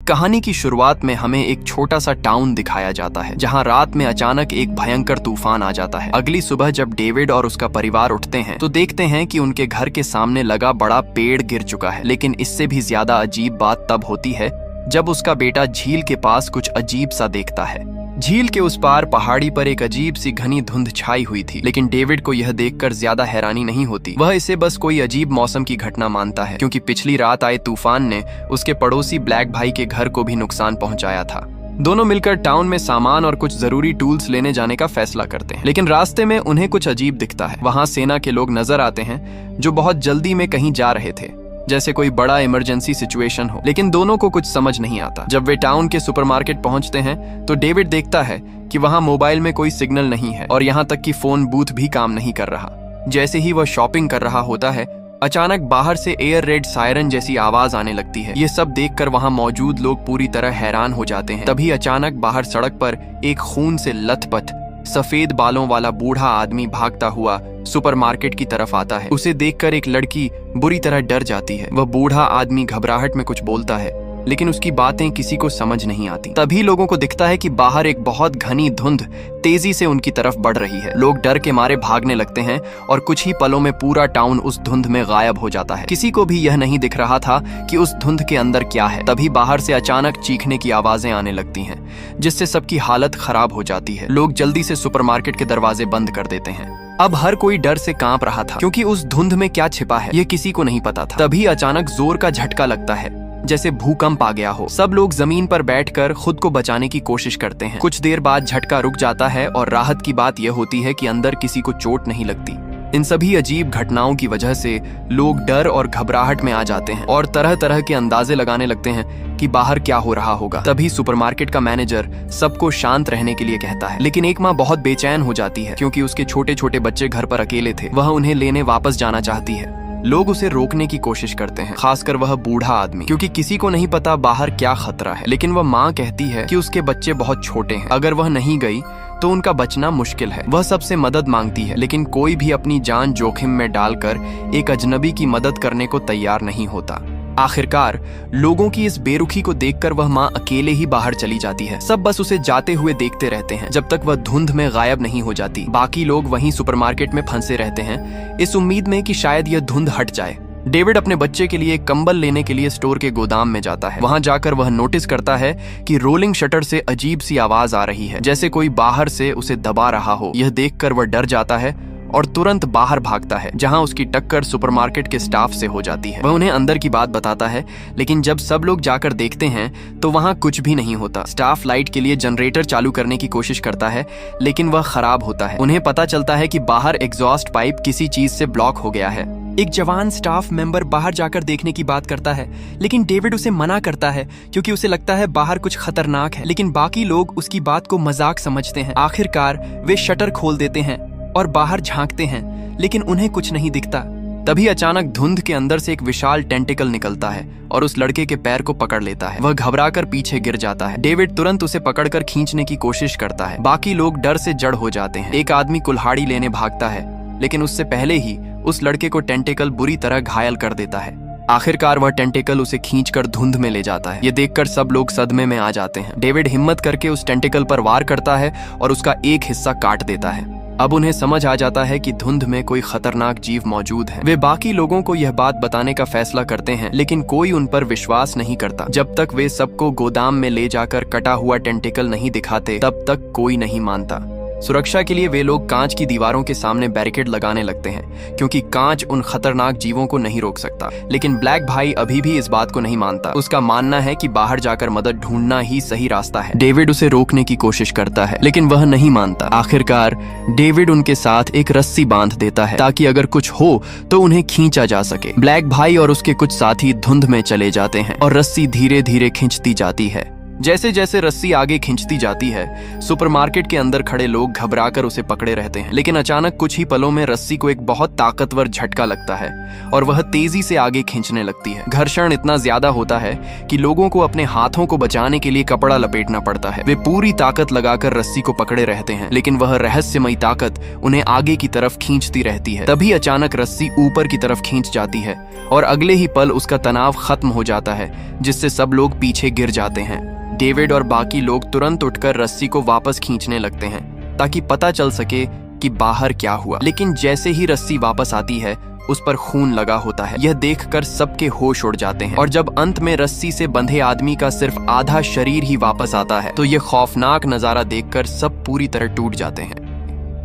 कहानी की शुरुआत में हमें एक छोटा सा टाउन दिखाया जाता है जहां रात में अचानक एक भयंकर तूफान आ जाता है। अगली सुबह जब डेविड और उसका परिवार उठते हैं तो देखते हैं कि उनके घर के सामने लगा बड़ा पेड़ गिर चुका है। लेकिन इससे भी ज्यादा अजीब बात तब होती है जब उसका बेटा झील के पास कुछ अजीब सा देखता है। झील के उस पार पहाड़ी पर एक अजीब सी घनी धुंध छाई हुई थी, लेकिन डेविड को यह देखकर ज्यादा हैरानी नहीं होती। वह इसे बस कोई अजीब मौसम की घटना मानता है, क्योंकि पिछली रात आए तूफान ने उसके पड़ोसी ब्लैक भाई के घर को भी नुकसान पहुंचाया था। दोनों मिलकर टाउन में सामान और कुछ जरूरी टूल्स लेने जाने का फैसला करते हैं, लेकिन रास्ते में उन्हें कुछ अजीब दिखता है। वहां सेना के लोग नजर आते हैं जो बहुत जल्दी में कहीं जा रहे थे, जैसे कोई बड़ा इमरजेंसी सिचुएशन हो, लेकिन दोनों को कुछ समझ नहीं आता। जब वे टाउन के सुपरमार्केट पहुंचते हैं तो डेविड देखता है कि वहां मोबाइल में कोई सिग्नल नहीं है और यहां तक कि फोन बूथ भी काम नहीं कर रहा। जैसे ही वह शॉपिंग कर रहा होता है, अचानक बाहर से एयर रेड सायरन जैसी आवाज आने लगती है। ये सब देखकर वहां मौजूद लोग पूरी तरह हैरान हो जाते हैं। तभी अचानक बाहर सड़क पर एक खून से लथपथ सफेद बालों वाला बूढ़ा आदमी भागता हुआ सुपरमार्केट की तरफ आता है। उसे देखकर एक लड़की बुरी तरह डर जाती है। वह बूढ़ा आदमी घबराहट में कुछ बोलता है, लेकिन उसकी बातें किसी को समझ नहीं आती। तभी लोगों को दिखता है कि बाहर एक बहुत घनी धुंध तेजी से उनकी तरफ बढ़ रही है। लोग डर के मारे भागने लगते हैं और कुछ ही पलों में पूरा टाउन उस धुंध में गायब हो जाता है। किसी को भी यह नहीं दिख रहा था कि उस धुंध के अंदर क्या है। तभी बाहर से अचानक चीखने की आवाजें आने लगती हैं, जिससे सबकी हालत खराब हो जाती है। लोग जल्दी से सुपरमार्केट के दरवाजे बंद कर देते हैं। अब हर कोई डर से कांप रहा था, क्योंकि उस धुंध में क्या छिपा है यह किसी को नहीं पता था। तभी अचानक जोर का झटका लगता है, जैसे भूकंप आ गया हो। सब लोग जमीन पर बैठकर खुद को बचाने की कोशिश करते हैं। कुछ देर बाद झटका रुक जाता है और राहत की बात यह होती है कि अंदर किसी को चोट नहीं लगती। इन सभी अजीब घटनाओं की वजह से लोग डर और घबराहट में आ जाते हैं और तरह तरह के अंदाजे लगाने लगते हैं कि बाहर क्या हो रहा होगा। तभी सुपरमार्केट का मैनेजर सबको शांत रहने के लिए कहता है, लेकिन एक माँ बहुत बेचैन हो जाती है, क्योंकि उसके छोटे छोटे बच्चे घर पर अकेले थे। वह उन्हें लेने वापस जाना चाहती है। लोग उसे रोकने की कोशिश करते हैं, खासकर वह बूढ़ा आदमी, क्योंकि किसी को नहीं पता बाहर क्या खतरा है। लेकिन वह माँ कहती है कि उसके बच्चे बहुत छोटे हैं, अगर वह नहीं गई तो उनका बचना मुश्किल है। वह सबसे मदद मांगती है, लेकिन कोई भी अपनी जान जोखिम में डालकर एक अजनबी की मदद करने को तैयार नहीं होता। आखिरकार लोगों की इस बेरुखी को देखकर वह माँ अकेले ही बाहर चली जाती है। सब बस उसे जाते हुए देखते रहते हैं जब तक वह धुंध में गायब नहीं हो जाती। बाकी लोग वहीं सुपरमार्केट में फंसे रहते हैं, इस उम्मीद में कि शायद यह धुंध हट जाए। डेविड अपने बच्चे के लिए कंबल लेने के लिए स्टोर के गोदाम में जाता है। वहां जाकर वह नोटिस करता है कि रोलिंग शटर से अजीब सी आवाज आ रही है, जैसे कोई बाहर से उसे दबा रहा हो। यह देखकर वह डर जाता है और तुरंत बाहर भागता है, जहां उसकी टक्कर सुपरमार्केट के स्टाफ से हो जाती है। वह उन्हें अंदर की बात बताता है, लेकिन जब सब लोग जाकर देखते हैं तो वहां कुछ भी नहीं होता। स्टाफ लाइट के लिए जनरेटर चालू करने की कोशिश करता है, लेकिन वह खराब होता है। उन्हें पता चलता है कि बाहर एग्जॉस्ट पाइप किसी चीज से ब्लॉक हो गया है। एक जवान स्टाफ मेंबर बाहर जाकर देखने की बात करता है, लेकिन डेविड उसे मना करता है, क्योंकि उसे लगता है बाहर कुछ खतरनाक है। लेकिन बाकी लोग उसकी बात को मजाक समझते हैं। आखिरकार वे शटर खोल देते हैं और बाहर झांकते हैं, लेकिन उन्हें कुछ नहीं दिखता। तभी अचानक धुंध के अंदर से एक विशाल टेंटिकल निकलता है और उस लड़के के पैर को पकड़ लेता है। वह घबराकर पीछे गिर जाता है। डेविड तुरंत उसे पकड़कर खींचने की कोशिश करता है। बाकी लोग डर से जड़ हो जाते हैं। एक आदमी कुल्हाड़ी लेने भागता है, लेकिन उससे पहले ही उस लड़के को टेंटिकल बुरी तरह घायल कर देता है। आखिरकार वह टेंटिकल उसे खींचकर धुंध में ले जाता है। ये देखकर सब लोग सदमे में आ जाते हैं। डेविड हिम्मत करके उस टेंटिकल पर वार करता है और उसका एक हिस्सा काट देता है। अब उन्हें समझ आ जाता है कि धुंध में कोई खतरनाक जीव मौजूद है। वे बाकी लोगों को यह बात बताने का फैसला करते हैं, लेकिन कोई उन पर विश्वास नहीं करता। जब तक वे सबको गोदाम में ले जाकर कटा हुआ टेंटिकल नहीं दिखाते, तब तक कोई नहीं मानता। सुरक्षा के लिए वे लोग कांच की दीवारों के सामने बैरिकेड लगाने लगते हैं, क्योंकि कांच उन खतरनाक जीवों को नहीं रोक सकता। लेकिन ब्लैक भाई अभी भी इस बात को नहीं मानता। उसका मानना है कि बाहर जाकर मदद ढूंढना ही सही रास्ता है। डेविड उसे रोकने की कोशिश करता है, लेकिन वह नहीं मानता। आखिरकार डेविड उनके साथ एक रस्सी बांध देता है, ताकि अगर कुछ हो तो उन्हें खींचा जा सके। ब्लैक भाई और उसके कुछ साथी धुंध में चले जाते हैं और रस्सी धीरे धीरे खींचती जाती है। जैसे जैसे रस्सी आगे खिंचती जाती है, सुपरमार्केट के अंदर खड़े लोग घबराकर उसे पकड़े रहते हैं। लेकिन अचानक कुछ ही पलों में रस्सी को एक बहुत ताकतवर झटका लगता है और वह तेजी से आगे खींचने लगती है। घर्षण इतना ज्यादा होता है कि लोगों को अपने हाथों को बचाने के लिए कपड़ा लपेटना पड़ता है। वे पूरी ताकत लगाकर रस्सी को पकड़े रहते हैं, लेकिन वह रहस्यमयी ताकत उन्हें आगे की तरफ खींचती रहती है। तभी अचानक रस्सी ऊपर की तरफ खींच जाती है और अगले ही पल उसका तनाव खत्म हो जाता है, जिससे सब लोग पीछे गिर जाते हैं। डेविड और बाकी लोग तुरंत उठकर रस्सी को वापस खींचने लगते हैं ताकि पता चल सके कि बाहर क्या हुआ। लेकिन जैसे ही रस्सी वापस आती है, उस पर खून लगा होता है। यह देखकर सबके होश उड़ जाते हैं और जब अंत में रस्सी से बंधे आदमी का सिर्फ आधा शरीर ही वापस आता है, तो यह खौफनाक नजारा देखकर सब पूरी तरह टूट जाते हैं।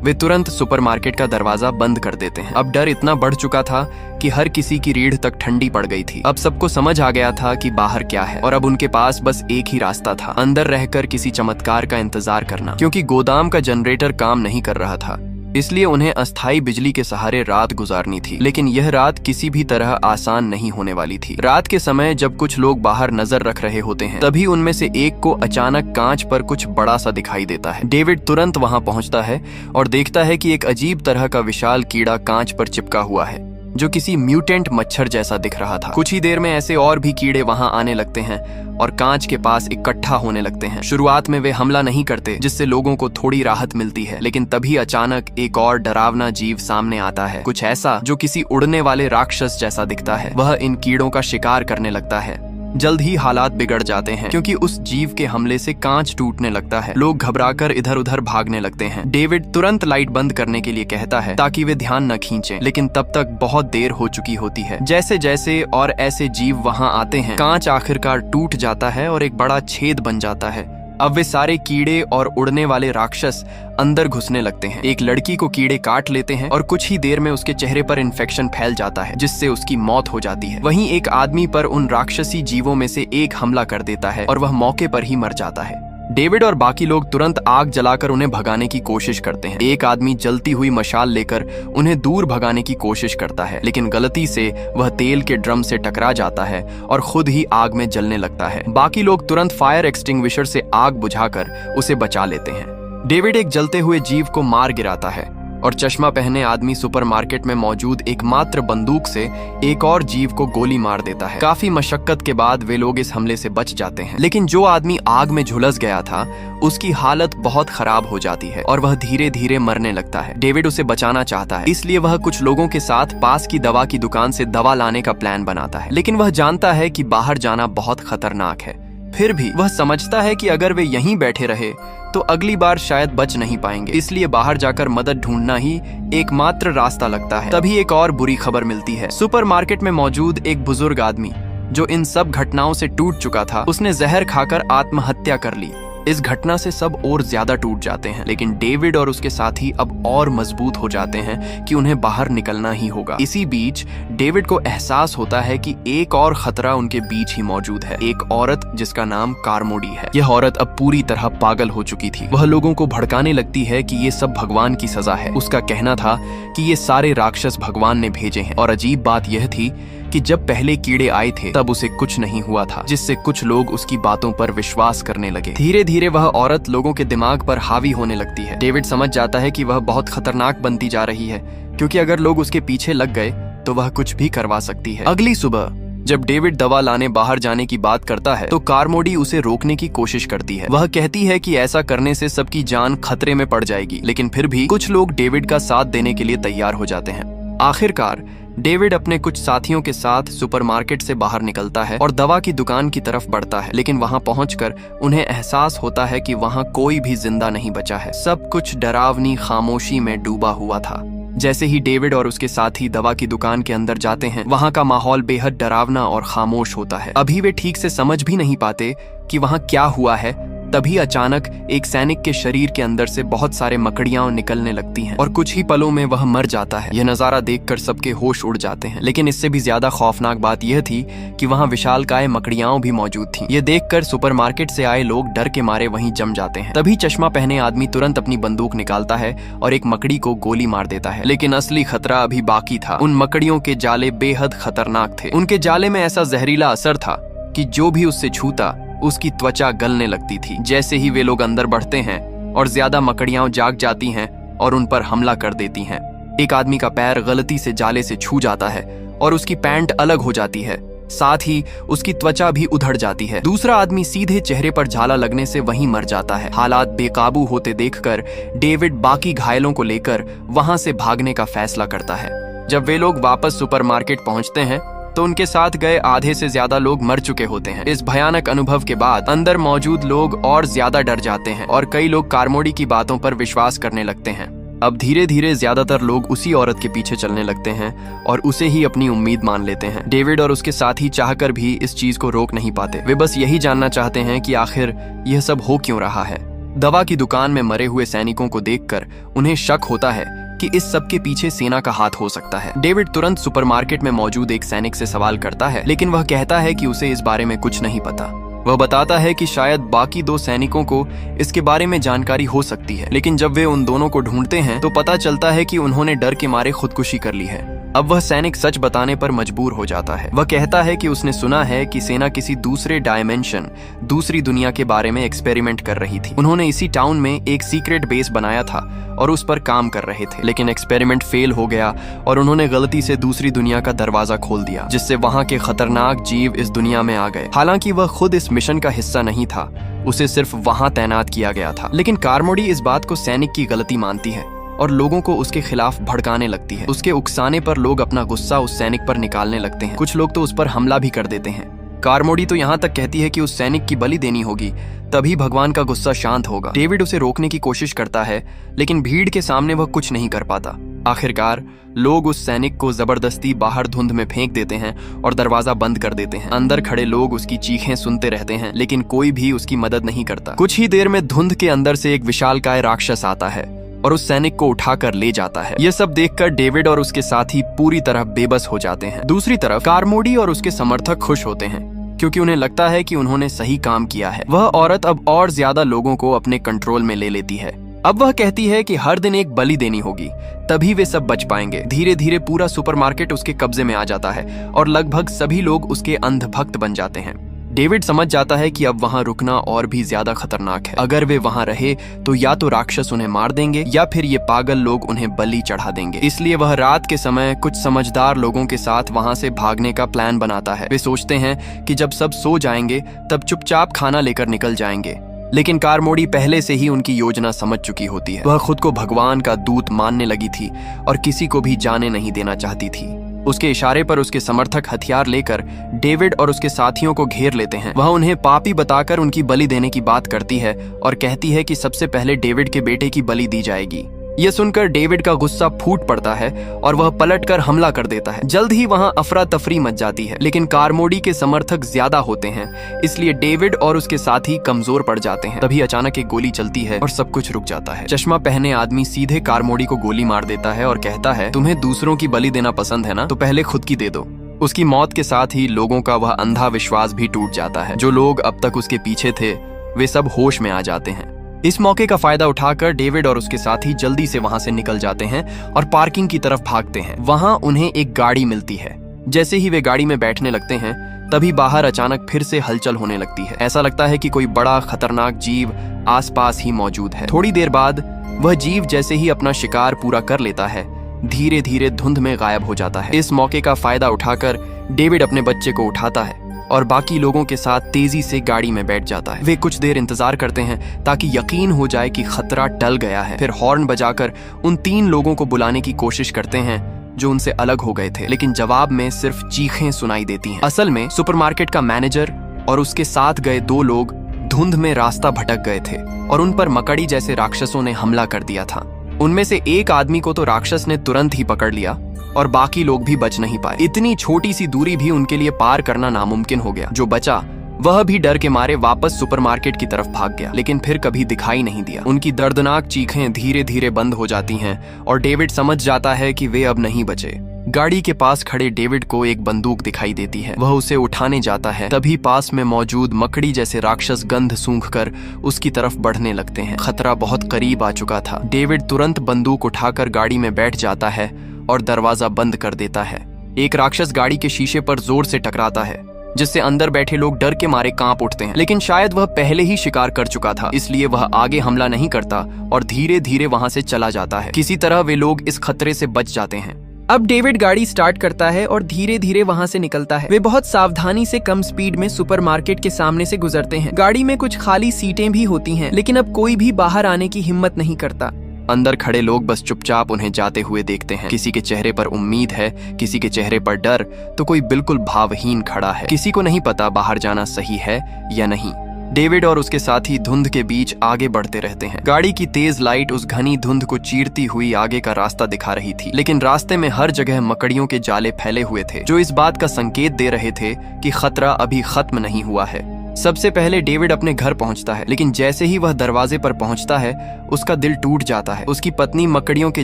वे तुरंत सुपरमार्केट का दरवाजा बंद कर देते हैं। अब डर इतना बढ़ चुका था कि हर किसी की रीढ़ तक ठंडी पड़ गई थी। अब सबको समझ आ गया था कि बाहर क्या है और अब उनके पास बस एक ही रास्ता था, अंदर रहकर किसी चमत्कार का इंतजार करना। क्योंकि गोदाम का जनरेटर काम नहीं कर रहा था, इसलिए उन्हें अस्थायी बिजली के सहारे रात गुजारनी थी। लेकिन यह रात किसी भी तरह आसान नहीं होने वाली थी। रात के समय जब कुछ लोग बाहर नजर रख रहे होते हैं, तभी उनमें से एक को अचानक कांच पर कुछ बड़ा सा दिखाई देता है। डेविड तुरंत वहां पहुंचता है और देखता है कि एक अजीब तरह का विशाल कीड़ा कांच पर चिपका हुआ है, जो किसी म्यूटेंट मच्छर जैसा दिख रहा था। कुछ ही देर में ऐसे और भी कीड़े वहां आने लगते हैं और कांच के पास इकट्ठा होने लगते हैं। शुरुआत में वे हमला नहीं करते, जिससे लोगों को थोड़ी राहत मिलती है। लेकिन तभी अचानक एक और डरावना जीव सामने आता है, कुछ ऐसा जो किसी उड़ने वाले राक्षस जैसा दिखता है। वह इन कीड़ों का शिकार करने लगता है। जल्द ही हालात बिगड़ जाते हैं, क्योंकि उस जीव के हमले से कांच टूटने लगता है। लोग घबराकर इधर उधर भागने लगते हैं। डेविड तुरंत लाइट बंद करने के लिए कहता है ताकि वे ध्यान न खींचें, लेकिन तब तक बहुत देर हो चुकी होती है। जैसे जैसे और ऐसे जीव वहां आते हैं, कांच आखिरकार टूट जाता है और एक बड़ा छेद बन जाता है। अब वे सारे कीड़े और उड़ने वाले राक्षस अंदर घुसने लगते हैं। एक लड़की को कीड़े काट लेते हैं और कुछ ही देर में उसके चेहरे पर इन्फेक्शन फैल जाता है, जिससे उसकी मौत हो जाती है। वहीं एक आदमी पर उन राक्षसी जीवों में से एक हमला कर देता है और वह मौके पर ही मर जाता है। डेविड और बाकी लोग तुरंत आग जलाकर उन्हें भगाने की कोशिश करते हैं। एक आदमी जलती हुई मशाल लेकर उन्हें दूर भगाने की कोशिश करता है, लेकिन गलती से वह तेल के ड्रम से टकरा जाता है और खुद ही आग में जलने लगता है। बाकी लोग तुरंत फायर एक्सटिंग्विशर से आग बुझाकर उसे बचा लेते हैं। डेविड एक जलते हुए जीव को मार गिराता है और चश्मा पहने आदमी सुपरमार्केट में मौजूद एकमात्र बंदूक से एक और जीव को गोली मार देता है। काफी मशक्कत के बाद वे लोग इस हमले से बच जाते हैं, लेकिन जो आदमी आग में झुलस गया था, उसकी हालत बहुत खराब हो जाती है और वह धीरे धीरे मरने लगता है। डेविड उसे बचाना चाहता है, इसलिए वह कुछ लोगों के साथ पास की दवा की दुकान से दवा लाने का प्लान बनाता है। लेकिन वह जानता है कि बाहर जाना बहुत खतरनाक है। फिर भी वह समझता है कि अगर वे यहीं बैठे रहे तो अगली बार शायद बच नहीं पाएंगे, इसलिए बाहर जाकर मदद ढूंढना ही एकमात्र रास्ता लगता है। तभी एक और बुरी खबर मिलती है। सुपरमार्केट में मौजूद एक बुजुर्ग आदमी, जो इन सब घटनाओं से टूट चुका था, उसने जहर खाकर आत्महत्या कर ली। इस घटना से सब और ज्यादा टूट जाते हैं, लेकिन डेविड और उसके साथी अब और मजबूत हो जाते हैं कि उन्हें बाहर निकलना ही होगा। इसी बीच डेविड को एहसास होता है कि एक और खतरा उनके बीच ही मौजूद है, एक औरत जिसका नाम कार्मोडी है। यह औरत अब पूरी तरह पागल हो चुकी थी। वह लोगों को भड़काने लगती है कि ये सब भगवान की सजा है। उसका कहना था कि ये सारे राक्षस भगवान ने भेजे हैं, और अजीब बात यह थी कि जब पहले कीड़े आए थे तब उसे कुछ नहीं हुआ था, जिससे कुछ लोग उसकी बातों पर विश्वास करने लगे। धीरे धीरे वह औरत लोगों के दिमाग पर हावी होने लगती है। डेविड समझ जाता है कि वह बहुत खतरनाक बनती जा रही है, क्योंकि अगर लोग उसके पीछे लग गए तो वह कुछ भी करवा सकती है। अगली सुबह जब डेविड दवा लाने बाहर जाने की बात करता है, तो कार्मोडी उसे रोकने की कोशिश करती है। वह कहती है कि ऐसा करने से सबकी जान खतरे में पड़ जाएगी, लेकिन फिर भी कुछ लोग डेविड का साथ देने के लिए तैयार हो जाते हैं। आखिरकार डेविड अपने कुछ साथियों के साथ सुपरमार्केट से बाहर निकलता है और दवा की दुकान की तरफ बढ़ता है, लेकिन वहां पहुंचकर उन्हें एहसास होता है कि वहां कोई भी जिंदा नहीं बचा है। सब कुछ डरावनी खामोशी में डूबा हुआ था। जैसे ही डेविड और उसके साथी दवा की दुकान के अंदर जाते हैं, वहां का माहौल बेहद डरावना और खामोश होता है। अभी वे ठीक से समझ भी नहीं पाते कि वहां क्या हुआ है। तभी अचानक एक सैनिक के शरीर के अंदर से बहुत सारे मकड़ियां निकलने लगती हैं और कुछ ही पलों में वह मर जाता है। यह नजारा देखकर सबके होश उड़ जाते हैं, लेकिन इससे भी ज्यादा खौफनाक बात यह थी कि वहां विशालकाय मकड़ियां भी मौजूद थीं। यह देखकर सुपरमार्केट से आए लोग डर के मारे वहीं जम जाते हैं। तभी चश्मा पहने आदमी तुरंत अपनी बंदूक निकालता है और एक मकड़ी को गोली मार देता है। लेकिन असली खतरा अभी बाकी था। उन मकड़ियों के जाले बेहद खतरनाक थे। उनके जाले में ऐसा जहरीला असर था कि जो भी उससे छूता उसकी त्वचा गलने लगती थी। जैसे ही वे लोग अंदर बढ़ते हैं और ज्यादा मकड़ियां जाग जाती हैं और उन पर हमला कर देती हैं। एक आदमी का पैर गलती से जाले से छू जाता है और उसकी पैंट अलग हो जाती है, साथ ही उसकी त्वचा भी उधड़ जाती है। दूसरा आदमी सीधे चेहरे पर झाला लगने से वहीं मर जाता है। हालात बेकाबू होते देखकर डेविड बाकी घायलों को लेकर वहां से भागने का फैसला करता है। जब वे लोग वापस सुपरमार्केट पहुंचते हैं तो उनके साथ गए आधे से ज्यादा लोग मर चुके होते हैं। इस भयानक अनुभव के बाद अंदर मौजूद लोग और ज्यादा डर जाते हैं और कई लोग कार्मोडी की बातों पर विश्वास करने लगते हैं। अब धीरे धीरे ज्यादातर लोग उसी औरत के पीछे चलने लगते हैं और उसे ही अपनी उम्मीद मान लेते हैं। डेविड और उसके साथी चाहकर भी इस चीज को रोक नहीं पाते। वे बस यही जानना चाहते हैं कि आखिर यह सब हो क्यों रहा है। दवा की दुकान में मरे हुए सैनिकों को देखकर उन्हें शक होता है कि इस सब के पीछे सेना का हाथ हो सकता है। डेविड तुरंत सुपरमार्केट में मौजूद एक सैनिक से सवाल करता है, लेकिन वह कहता है कि उसे इस बारे में कुछ नहीं पता। वह बताता है कि शायद बाकी 2 सैनिकों को इसके बारे में जानकारी हो सकती है, लेकिन जब वे उन दोनों को ढूंढते हैं तो पता चलता है कि उन्होंने डर के मारे खुदकुशी कर ली है। अब वह सैनिक सच बताने पर मजबूर हो जाता है। वह कहता है कि उसने सुना है कि सेना किसी दूसरे डायमेंशन, दूसरी दुनिया के बारे में एक्सपेरिमेंट कर रही थी। उन्होंने इसी टाउन में एक सीक्रेट बेस बनाया था और उस पर काम कर रहे थे, लेकिन एक्सपेरिमेंट फेल हो गया और उन्होंने गलती से दूसरी दुनिया का दरवाजा खोल दिया, जिससे वहां के खतरनाक जीव इस दुनिया में आ गए। हालांकि वह खुद इस मिशन का हिस्सा नहीं था, उसे सिर्फ वहां तैनात किया गया था। लेकिन कार्मोडी इस बात को सैनिक की गलती मानती है और लोगों को उसके खिलाफ भड़काने लगती है। उसके उकसाने पर लोग अपना गुस्सा उस सैनिक पर निकालने लगते हैं। कुछ लोग तो उस पर हमला भी कर देते हैं। कार्मोडी तो यहाँ तक कहती है कि उस सैनिक की बलि देनी होगी, तभी भगवान का गुस्सा शांत होगा। डेविड उसे रोकने की कोशिश करता है, लेकिन भीड़ के सामने वह कुछ नहीं कर पाता। आखिरकार लोग उस सैनिक को जबरदस्ती बाहर धुंध में फेंक देते हैं और दरवाजा बंद कर देते हैं। अंदर खड़े लोग उसकी चीखें सुनते रहते हैं, लेकिन कोई भी उसकी मदद नहीं करता। कुछ ही देर में धुंध के अंदर से एक विशालकाय राक्षस आता है और उस सैनिक को उठाकर ले जाता है। यह सब देखकर डेविड और उसके साथी पूरी तरह बेबस हो जाते हैं। दूसरी तरफ कार्मोडी और उसके समर्थक खुश होते हैं, क्योंकि उन्हें लगता है कि उन्होंने सही काम किया है। वह औरत अब और ज्यादा लोगों को अपने कंट्रोल में ले लेती है। अब वह कहती है कि हर दिन एक बलि देनी होगी, तभी वे सब बच पाएंगे। धीरे धीरे पूरा सुपरमार्केट उसके कब्जे में आ जाता है और लगभग सभी लोग उसके अंधभक्त बन जाते हैं। डेविड समझ जाता है कि अब वहां रुकना और भी ज्यादा खतरनाक है। अगर वे वहां रहे तो या तो राक्षस उन्हें मार देंगे या फिर ये पागल लोग उन्हें बलि चढ़ा देंगे। इसलिए वह रात के समय कुछ समझदार लोगों के साथ वहां से भागने का प्लान बनाता है। वे सोचते हैं कि जब सब सो जाएंगे तब चुपचाप खाना लेकर निकल जाएंगे, लेकिन कार्मोडी पहले से ही उनकी योजना समझ चुकी होती है। वह खुद को भगवान का दूत मानने लगी थी और किसी को भी जाने नहीं देना चाहती थी। उसके इशारे पर उसके समर्थक हथियार लेकर डेविड और उसके साथियों को घेर लेते हैं। वह उन्हें पापी बताकर उनकी बलि देने की बात करती है और कहती है कि सबसे पहले डेविड के बेटे की बलि दी जाएगी। यह सुनकर डेविड का गुस्सा फूट पड़ता है और वह पलटकर हमला कर देता है। जल्द ही वहां अफरा तफरी मच जाती है, लेकिन कार्मोडी के समर्थक ज्यादा होते हैं, इसलिए डेविड और उसके साथी कमजोर पड़ जाते हैं। तभी अचानक एक गोली चलती है और सब कुछ रुक जाता है। चश्मा पहने आदमी सीधे कार्मोडी को गोली मार देता है और कहता है, तुम्हें दूसरों की बलि देना पसंद है ना, तो पहले खुद की दे दो। उसकी मौत के साथ ही लोगों का वह अंधा विश्वास भी टूट जाता है। जो लोग अब तक उसके पीछे थे वे सब होश में आ जाते हैं। इस मौके का फायदा उठाकर डेविड और उसके साथी जल्दी से वहां से निकल जाते हैं और पार्किंग की तरफ भागते हैं। वहां उन्हें एक गाड़ी मिलती है। जैसे ही वे गाड़ी में बैठने लगते हैं तभी बाहर अचानक फिर से हलचल होने लगती है। ऐसा लगता है कि कोई बड़ा खतरनाक जीव आसपास ही मौजूद है। थोड़ी देर बाद वह जीव जैसे ही अपना शिकार पूरा कर लेता है धीरे धीरे धुंध में गायब हो जाता है। इस मौके का फायदा उठाकर डेविड अपने बच्चे को उठाता है और बाकी लोगों के साथ तेजी से गाड़ी में बैठ जाता है। वे कुछ देर इंतजार करते हैं ताकि यकीन हो जाए कि खतरा टल गया है। फिर हॉर्न बजाकर उन 3 लोगों को बुलाने की कोशिश करते हैं जो उनसे अलग हो गए थे, लेकिन जवाब में सिर्फ चीखें सुनाई देती हैं। असल में सुपरमार्केट का मैनेजर और उसके साथ गए 2 लोग धुंध में रास्ता भटक गए थे और उन पर मकड़ी जैसे राक्षसों ने हमला कर दिया था। उनमें से एक आदमी को तो राक्षस ने तुरंत ही पकड़ लिया और बाकी लोग भी बच नहीं पाए। इतनी छोटी सी दूरी भी उनके लिए पार करना नामुमकिन हो गया। जो बचा वह भी डर के मारे वापस सुपरमार्केट की तरफ भाग गया, लेकिन फिर कभी दिखाई नहीं दिया। उनकी दर्दनाक चीखें धीरे धीरे बंद हो जाती हैं और डेविड समझ जाता है कि वे अब नहीं बचे। गाड़ी के पास खड़े डेविड को एक बंदूक दिखाई देती है। वह उसे उठाने जाता है, तभी पास में मौजूद मकड़ी जैसे राक्षस गंध सूंघकर उसकी तरफ बढ़ने लगते हैं। खतरा बहुत करीब आ चुका था। डेविड तुरंत बंदूक उठाकर गाड़ी में बैठ जाता है और दरवाजा बंद कर देता है। एक राक्षस गाड़ी के शीशे पर जोर से टकराता है जिससे अंदर बैठे लोग डर के मारे कांप उठते हैं। लेकिन शायद वह पहले ही शिकार कर चुका था, इसलिए वह आगे हमला नहीं करता और धीरे धीरे वहां से चला जाता है। किसी तरह वे लोग इस खतरे से बच जाते हैं। अब डेविड गाड़ी स्टार्ट करता है और धीरे धीरे वहां से निकलता है। वे बहुत सावधानी से कम स्पीड में सुपरमार्केट के सामने से गुजरते हैं। गाड़ी में कुछ खाली सीटें भी होती हैं, लेकिन अब कोई भी बाहर आने की हिम्मत नहीं करता। अंदर खड़े लोग बस चुपचाप उन्हें जाते हुए देखते हैं। किसी के चेहरे पर उम्मीद है, किसी के चेहरे पर डर, तो कोई बिल्कुल भावहीन खड़ा है। किसी को नहीं पता बाहर जाना सही है या नहीं। डेविड और उसके साथी धुंध के बीच आगे बढ़ते रहते हैं। गाड़ी की तेज लाइट उस घनी धुंध को चीरती हुई आगे का रास्ता दिखा रही थी, लेकिन रास्ते में हर जगह मकड़ियों के जाले फैले हुए थे, जो इस बात का संकेत दे रहे थे कि खतरा अभी खत्म नहीं हुआ है। सबसे पहले डेविड अपने घर पहुंचता है, लेकिन जैसे ही वह दरवाजे पर पहुंचता है, उसका दिल टूट जाता है। उसकी पत्नी मकड़ियों के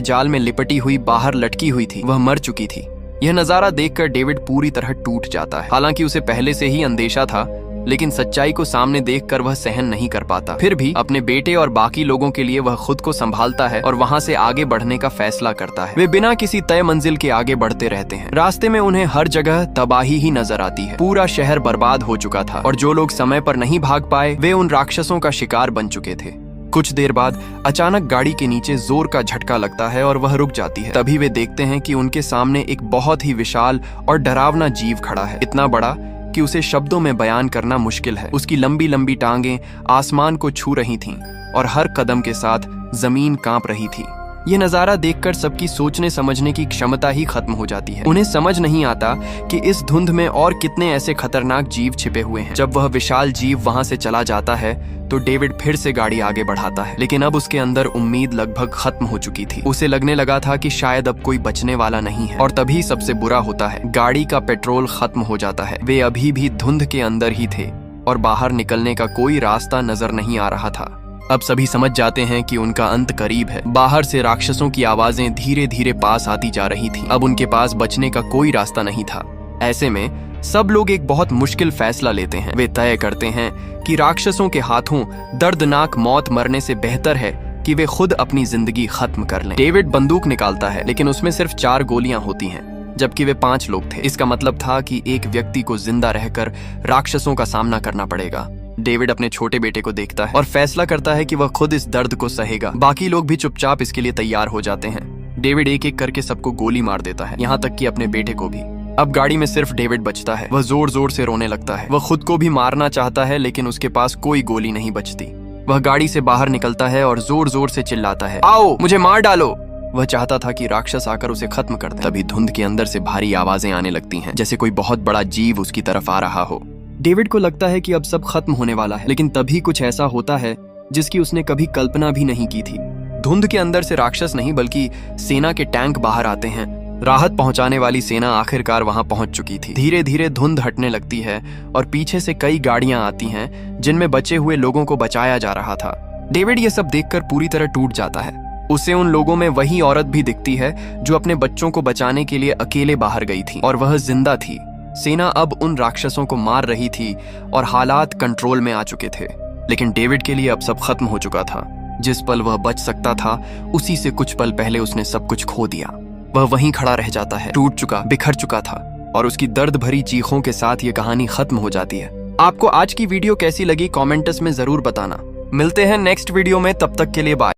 जाल में लिपटी हुई बाहर लटकी हुई थी। वह मर चुकी थी। यह नजारा देखकर डेविड पूरी तरह टूट जाता है। हालांकि उसे पहले से ही अंदेशा था, लेकिन सच्चाई को सामने देखकर वह सहन नहीं कर पाता। फिर भी अपने बेटे और बाकी लोगों के लिए वह खुद को संभालता है और वहां से आगे बढ़ने का फैसला करता है। वे बिना किसी तय मंजिल के आगे बढ़ते रहते हैं। रास्ते में उन्हें हर जगह तबाही ही नजर आती है। पूरा शहर बर्बाद हो चुका था और जो लोग समय पर नहीं भाग पाए, वे उन राक्षसों का शिकार बन चुके थे। कुछ देर बाद अचानक गाड़ी के नीचे जोर का झटका लगता है और वह रुक जाती है। तभी वे देखते हैं कि उनके सामने एक बहुत ही विशाल और डरावना जीव खड़ा है, इतना बड़ा कि उसे शब्दों में बयान करना मुश्किल है। उसकी लंबी लंबी टांगें आसमान को छू रही थीं और हर कदम के साथ जमीन कांप रही थी। यह नजारा देखकर सबकी सोचने समझने की क्षमता ही खत्म हो जाती है। उन्हें समझ नहीं आता कि इस धुंध में और कितने ऐसे खतरनाक जीव छिपे हुए हैं। जब वह विशाल जीव वहां से चला जाता है तो डेविड फिर से गाड़ी आगे बढ़ाता है, लेकिन अब उसके अंदर उम्मीद लगभग खत्म हो चुकी थी। उसे लगने लगा था कि शायद अब कोई बचने वाला नहीं है। और तभी सबसे बुरा होता है, गाड़ी का पेट्रोल खत्म हो जाता है। वे अभी भी धुंध के अंदर ही थे और बाहर निकलने का कोई रास्ता नजर नहीं आ रहा था। अब सभी समझ जाते हैं कि उनका अंत करीब है। बाहर से राक्षसों की आवाजें धीरे धीरे पास आती जा रही थीं। अब उनके पास बचने का कोई रास्ता नहीं था। ऐसे में सब लोग एक बहुत मुश्किल फैसला लेते हैं। वे तय करते हैं कि राक्षसों के हाथों दर्दनाक मौत मरने से बेहतर है कि वे खुद अपनी जिंदगी खत्म कर लें। डेविड बंदूक निकालता है, लेकिन उसमें सिर्फ 4 गोलियां होती हैं, जबकि वे 5 लोग थे। इसका मतलब था कि एक व्यक्ति को जिंदा रहकर राक्षसों का सामना करना पड़ेगा। डेविड अपने छोटे बेटे को देखता है और फैसला करता है कि वह खुद इस दर्द को सहेगा। बाकी लोग भी चुपचाप इसके लिए तैयार हो जाते हैं। डेविड एक एक करके सबको गोली मार देता है, यहाँ तक कि अपने बेटे को भी। अब गाड़ी में सिर्फ डेविड बचता है। वह जोर जोर से रोने लगता है। वह खुद को भी मारना चाहता है, लेकिन उसके पास कोई गोली नहीं बचती। वह गाड़ी से बाहर निकलता है और जोर जोर से चिल्लाता है, आओ मुझे मार डालो। वह चाहता था कि राक्षस आकर उसे खत्म कर दे। तभी धुंध के अंदर से भारी आवाजें आने लगती हैं, जैसे कोई बहुत बड़ा जीव उसकी तरफ आ रहा हो। डेविड को लगता है कि अब सब खत्म होने वाला है, लेकिन तभी कुछ ऐसा होता है जिसकी उसने कभी कल्पना भी नहीं की थी। धुंध के अंदर से राक्षस नहीं बल्कि सेना के टैंक बाहर आते हैं। राहत पहुंचाने वाली सेना आखिरकार वहां पहुंच चुकी थी। धीरे धीरे धुंध हटने लगती है और पीछे से कई गाड़ियां आती हैं जिनमें बचे हुए लोगों को बचाया जा रहा था। डेविड ये सब देखकर पूरी तरह टूट जाता है। उसे उन लोगों में वही औरत भी दिखती है जो अपने बच्चों को बचाने के लिए अकेले बाहर गई थी, और वह जिंदा थी। सेना अब उन राक्षसों को मार रही थी और हालात कंट्रोल में आ चुके थे। लेकिन डेविड के लिए अब सब खत्म हो चुका था। जिस पल वह बच सकता था, उसी से कुछ पल पहले उसने सब कुछ खो दिया। वह वहीं खड़ा रह जाता है, टूट चुका, बिखर चुका था, और उसकी दर्द भरी चीखों के साथ ये कहानी खत्म हो जाती है। आपको आज की वीडियो कैसी लगी कमेंट्स में जरूर बताना। मिलते हैं नेक्स्ट वीडियो में, तब तक के लिए बाय।